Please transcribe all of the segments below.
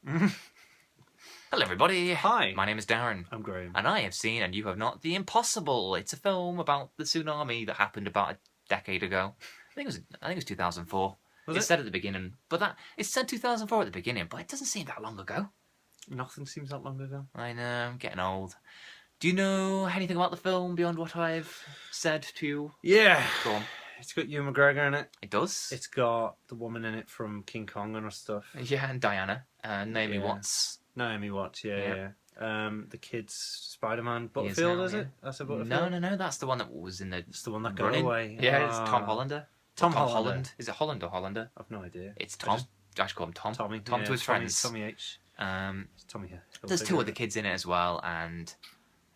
Hello everybody. Hi. My name is Darren. I'm Graham. And I have seen, and you have not, The Impossible. It's a film about the tsunami that happened about a decade ago. I think it was 2004. Was It it? said at the beginning, it said 2004 at the beginning, but it doesn't seem that long ago. Nothing seems that long ago. I know, I'm getting old. Do you know anything about the film beyond what I've said to you? Yeah. Go on. It's got Ewan McGregor in it. It does. It's got the woman in it from King Kong and stuff. Yeah, and Diana. Naomi Yeah. Watts. Naomi Watts, yeah. The kid's Spider-Man. He is Butterfield, now, is yeah. it? That's a Butterfield? No, that's the one that was in the It's the one that got running. away. Yeah, it's Tom Hollander. Tom Or Hollander. Holland. Is it Holland or Hollander? I've no idea. It's Tom. I should call him Tom. Tommy. Tom yeah, to his friends. Tommy H. It's Tommy here. There's two other kids in it as well, and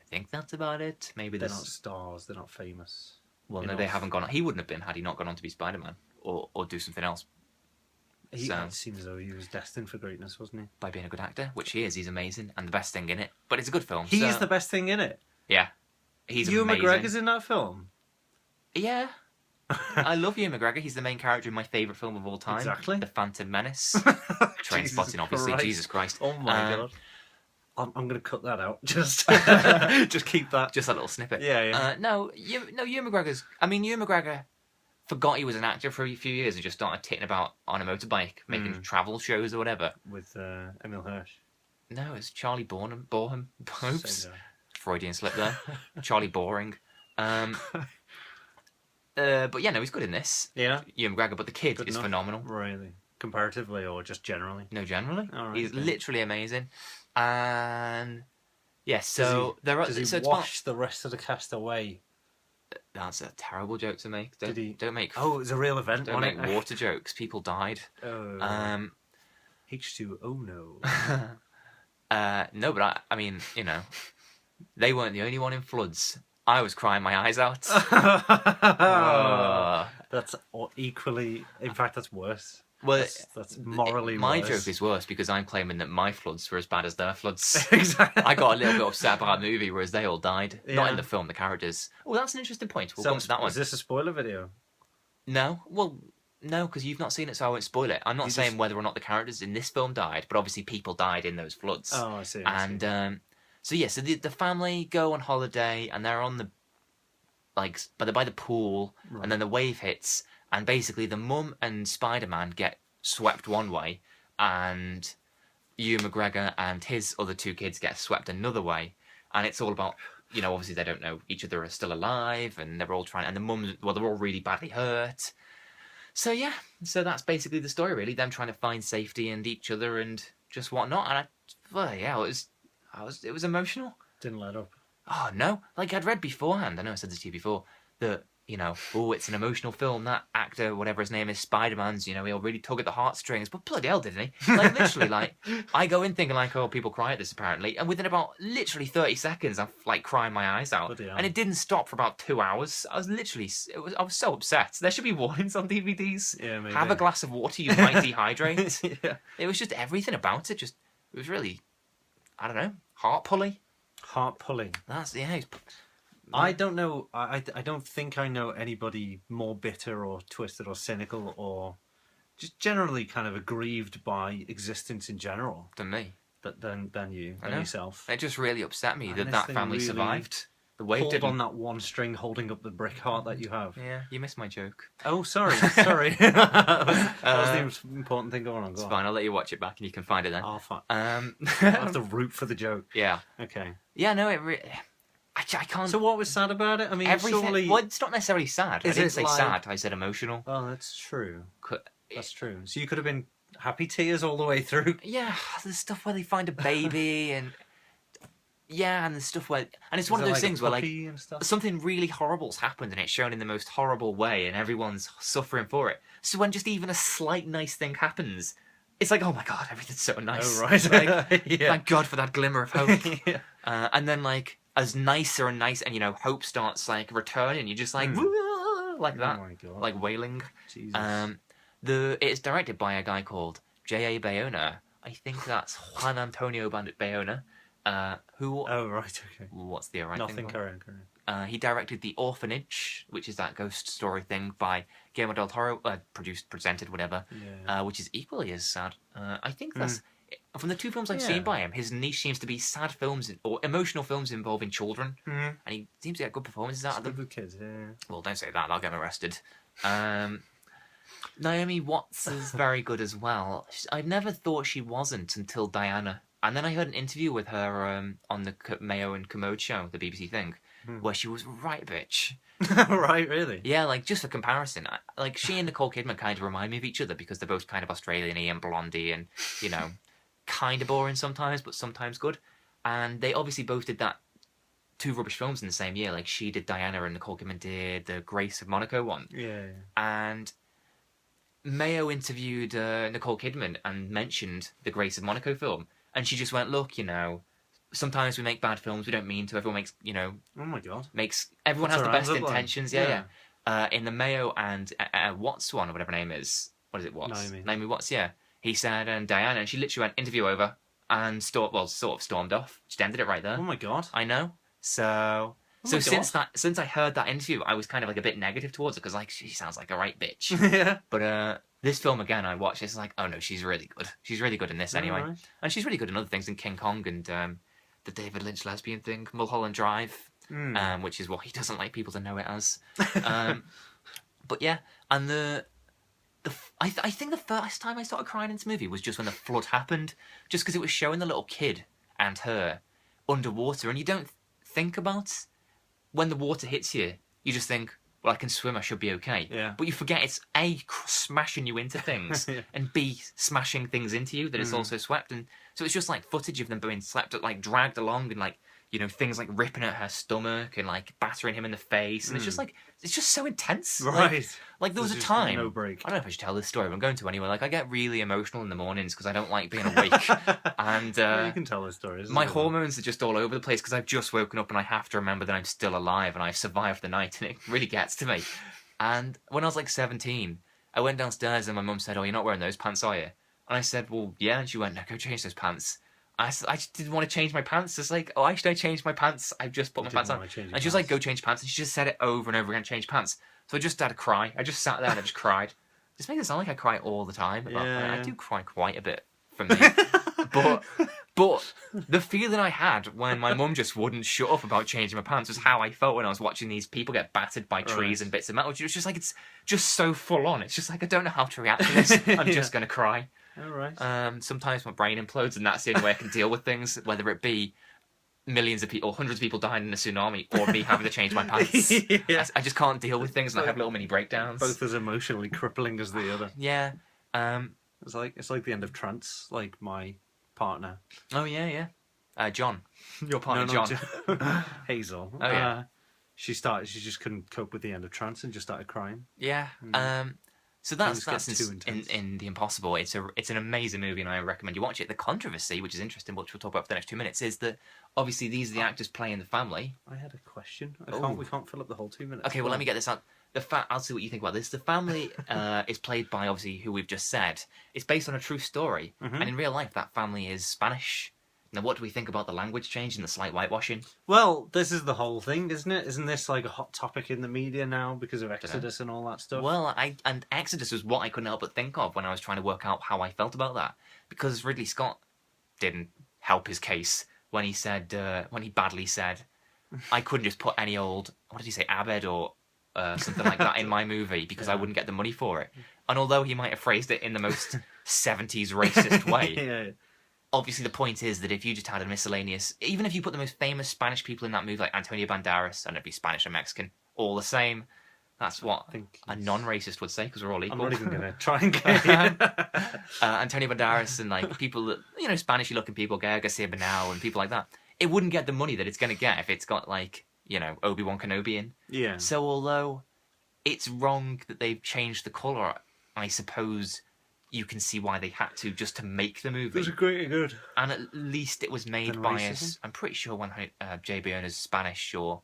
I think that's about it. Maybe They're there's... not stars. They're not famous. Well, no, they haven't gone on. He wouldn't have been had he not gone on to be Spider-Man or do something else It So- seems as though he was destined for greatness, wasn't he? by being a good actor, which he is. He's amazing and the best thing in it. But it's a good film. He's so- the best thing in it. Yeah. He's Ewan amazing. McGregor's in that film. Yeah. I love Ewan McGregor. He's the main character in my favourite film of all time. Exactly. The Phantom Menace. Jesus Trainspotting, obviously. Christ. Jesus Christ. Oh my god. I'm going to cut that out. Just keep that. Just a little snippet. Yeah. Ewan McGregor's... I mean, Ewan McGregor forgot he was an actor for a few years and just started titting about on a motorbike, making travel shows or whatever. With Emil Hirsch. No, it's Charlie Borham. Oops. Same guy. Freudian slip there. Charlie Boring. But yeah, no, he's good in this. Yeah. Ewan McGregor, but the kid Good is enough. phenomenal. Really? Comparatively or just generally? No, generally. All right, He's okay. literally amazing. And... yeah, so... Does he so it's about- wash the rest of the cast away? That's a terrible joke to make. Did he? Don't make... Oh, it was a real event, Don't wasn't make it? water jokes. People died. Oh. H2O no. No, but I mean, you know, they weren't the only one in floods. I was crying my eyes out. That's equally... In fact, that's worse. Well, That's morally my worse. joke is worse because I'm claiming that my floods were as bad as their floods. Exactly. I got a little bit upset about the movie, whereas they all died. Not Yeah. in the film, the characters. Oh, that's an interesting point. We'll come to that one. Is this a spoiler video? No, well, no, because you've not seen it, so I won't spoil it. I'm not You saying just- whether or not the characters in this film died, but obviously people died in those floods. Oh, I see. And so the family go on holiday and they're on the they're by the pool, Right. and then the wave hits, and basically the mum and Spider-Man get swept one way, and Ewan McGregor and his other two kids get swept another way, and it's all about, you know, obviously they don't know each other are still alive, and they're all trying, and the mums, well, they're all really badly hurt. So yeah, so that's basically the story, really. Them trying to find safety and each other and just whatnot. And it was emotional. Didn't let up. Oh no, like I'd read beforehand. I know I said this to you before that, you know, oh, it's an emotional film. That actor, whatever his name is, Spider-Man's, you know, he'll really tug at the heartstrings. But bloody hell, didn't he? Like literally, like I go in thinking like, oh, people cry at this apparently, and within about literally 30 seconds, I'm like crying my eyes out, Bloody hell. and it didn't stop for about 2 hours. I was so upset. There should be warnings on DVDs. Yeah, maybe. Have a glass of water, you might dehydrate. Yeah. It was just everything about it. It was really, I don't know, heart pulling. Heart pulling. That's yeah. I don't know. I don't think I know anybody more bitter or twisted or cynical or just generally kind of aggrieved by existence in general Than me. than you, I than know. yourself. It just really upset me And that this that thing family really survived. The wave Pulled didn't. on that one string holding up the brick heart that you have. Yeah, you missed my joke. Oh, sorry. that was the important thing going on. It's Go on. fine. I'll let you watch it back and you can find it then. Oh, fine. I'll Um, have to root for the joke. yeah, Okay. yeah. No, I can't. So what was sad about it? I mean, everything. surely... Well, it's not necessarily sad. I Is didn't it say like- sad. I said emotional. Oh, that's true. Co- That's true. So you could have been happy tears all the way through. Yeah, the stuff where they find a baby and yeah, and the stuff where it's one of Is it those like a things where like puppy and stuff? something really horrible's happened and it's shown in the most horrible way and everyone's suffering for it. So when just even a slight nice thing happens, it's like, oh my god, everything's so nice. Oh, right. Like, Yeah. thank God for that glimmer of hope. Yeah. And then like as nicer and nice, and you know, hope starts like returning. You're just like, "Woo," like that, Oh my god. like wailing. Jesus. It's directed by a guy called J.A. Bayona. I think that's Juan Antonio Bayona. Who? Oh, right, okay. What's the right Nothing thing? current. He directed The Orphanage, which is that ghost story thing by Guillermo del Toro, presented, whatever, Yeah. which is equally as sad. I think that's From the 2 films I've Yeah. seen by him, his niche seems to be sad films or emotional films involving children, Mm. and he seems to get good performances out of them. Good with kids, yeah. Well, don't say that; I'll get him arrested. Naomi Watts is very good as well. I never thought she wasn't until Diana, and then I heard an interview with her on the Mayo and Commode show, the BBC thing, where she was right, bitch. Right, really? Yeah, like, just for comparison, like, she and Nicole Kidman kind of remind me of each other because they're both kind of Australian-y and blondie and, you know, kind of boring sometimes, but sometimes good. And they obviously both did that 2 rubbish films in the same year. Like, she did Diana and Nicole Kidman did the Grace of Monaco one. Yeah. And Mayo interviewed Nicole Kidman and mentioned the Grace of Monaco film. And she just went, look, you know, sometimes we make bad films, we don't mean to. Everyone makes, you know... Oh my god. Everyone has the best intentions. Yeah. In the Mayo and Watts one, or whatever her name is. What is it, Watts? Naomi Watts, yeah. He said, and Diana, and she literally went, interview over, and sort of stormed off. Just ended it right there. Oh my god. I know. So since I heard that interview, I was kind of like a bit negative towards her, because like, she sounds like a right bitch. Yeah. But this film again, I watched, it's like, oh no, she's really good. She's really good in this anyway. Right. And she's really good in other things, in King Kong and the David Lynch lesbian thing, Mulholland Drive, which is what he doesn't like people to know it as. But yeah, and I think the first time I started crying in this movie was just when the flood happened, just because it was showing the little kid and her underwater, and you don't think about when the water hits you, you just think, well, I can swim, I should be okay. Yeah. But you forget it's A, smashing you into things, Yeah. and B, smashing things into you that it's also swept. And so it's just like footage of them being swept, like dragged along, and like, you know, things like ripping at her stomach and like battering him in the face. And it's just like, it's just so intense. Right. Like there was a just time. no break. I don't know if I should tell this story, but I'm going to anyway. Like I get really emotional in the mornings because I don't like being awake. And Yeah, you can tell the story. my hormones are just all over the place because I've just woken up and I have to remember that I'm still alive and I've survived the night, and it really gets to me. And when I was like 17, I went downstairs and my mum said, "Oh, you're not wearing those pants, are you?" And I said, "Well, yeah." And she went, "No, go change those pants." I just didn't want to change my pants. It's like, oh, why should I change my pants? I've just put my pants on. And she was like, go change pants. And she just said it over and over again, change pants. So I just had to cry. I just sat there and I just cried. This makes it sound like I cry all the time. But I do cry quite a bit for me. but the feeling I had when my mum just wouldn't shut up about changing my pants was how I felt when I was watching these people get battered by trees and bits of metal. It was just like, it's just so full on. It's just like, I don't know how to react to this. I'm just going to cry. All right. Sometimes my brain implodes, and that's the only way I can deal with things, whether it be millions of people, hundreds of people dying in a tsunami, or me having to change my pants. Yeah. I just can't deal with things, and I have little mini breakdowns. Both as emotionally crippling as the other. Yeah. It's like the end of Trance. Like my partner. Oh yeah. John, your partner, John. Hazel. Oh yeah. She just couldn't cope with the end of Trance and just started crying. Yeah. So that's too intense. in The Impossible. It's an amazing movie, and I recommend you watch it. The controversy, which is interesting, which we'll talk about for the next 2 minutes, is that obviously these are the actors playing the family. I had a question. We can't fill up the whole 2 minutes. Okay, well, let me get this out. I'll see what you think about this. The family is played by, obviously, who we've just said. It's based on a true story, and in real life, that family is Spanish. Now, what do we think about the language change and the slight whitewashing? Well, this is the whole thing, isn't it? Isn't this like a hot topic in the media now because of Exodus and all that stuff? Well, and Exodus was what I couldn't help but think of when I was trying to work out how I felt about that, because Ridley Scott didn't help his case when he said, when he badly said, I couldn't just put any old, what did he say, Abed or something like that in my movie because I wouldn't get the money for it. And although he might have phrased it in the most 70s racist way. Yeah. Obviously, the point is that if you just had a miscellaneous... Even if you put the most famous Spanish people in that movie, like Antonio Banderas, and it'd be Spanish or Mexican, all the same. That's what a non-racist would say, because we're all equal. I'm not even going to try and get Antonio Banderas and like people that, Spanish-looking people, Gael Garcia Bernal and people like that, it wouldn't get the money that it's going to get if it's got like, Obi-Wan Kenobi in. Yeah. So although it's wrong that they've changed the colour, I suppose... you can see why they had to, just to make the movie. It was great and good. And at least it was made by us. I'm pretty sure when J. Bayonna's Spanish or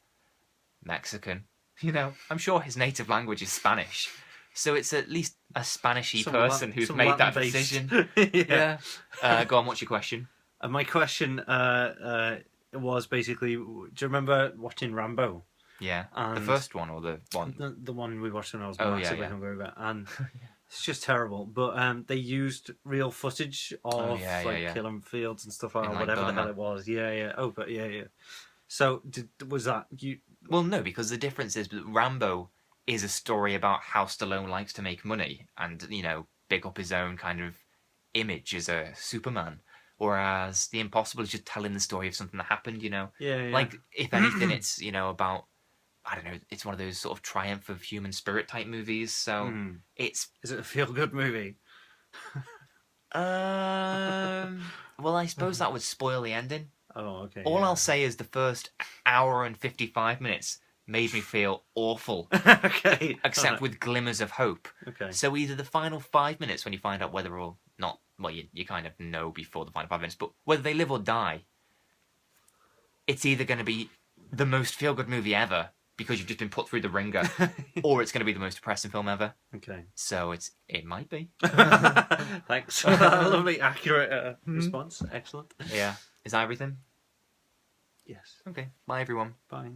Mexican. I'm sure his native language is Spanish. So it's at least a Spanishy person who's made that decision. Yeah. Go on, what's your question? My question was basically, do you remember watching Rambo? Yeah. And the first one or the one? The one we watched when I was Oh, massively yeah. hungover. And It's just terrible. But they used real footage of yeah. killing fields and stuff like In, that, like, whatever the Burma. hell it was. Yeah, yeah. Oh, but yeah. So was that you? Well, no, because the difference is that Rambo is a story about how Stallone likes to make money and, big up his own kind of image as a Superman. Whereas The Impossible is just telling the story of something that happened, Yeah. Like, if anything, it's, about, I don't know, it's one of those sort of triumph of human spirit type movies. So it's... Is it a feel-good movie? Well, I suppose that would spoil the ending. Oh, okay. All yeah. I'll say is the first hour and 55 minutes made me feel awful. Okay. Except Alright. with glimmers of hope. Okay. So either the final 5 minutes when you find out whether or not, well, you kind of know before the final 5 minutes, but whether they live or die, it's either going to be the most feel-good movie ever because you've just been put through the ringer, or it's going to be the most depressing film ever. Okay. So it might be. Thanks for that lovely, accurate response. Excellent. Yeah. Is that everything? Yes. Okay. Bye, everyone. Bye.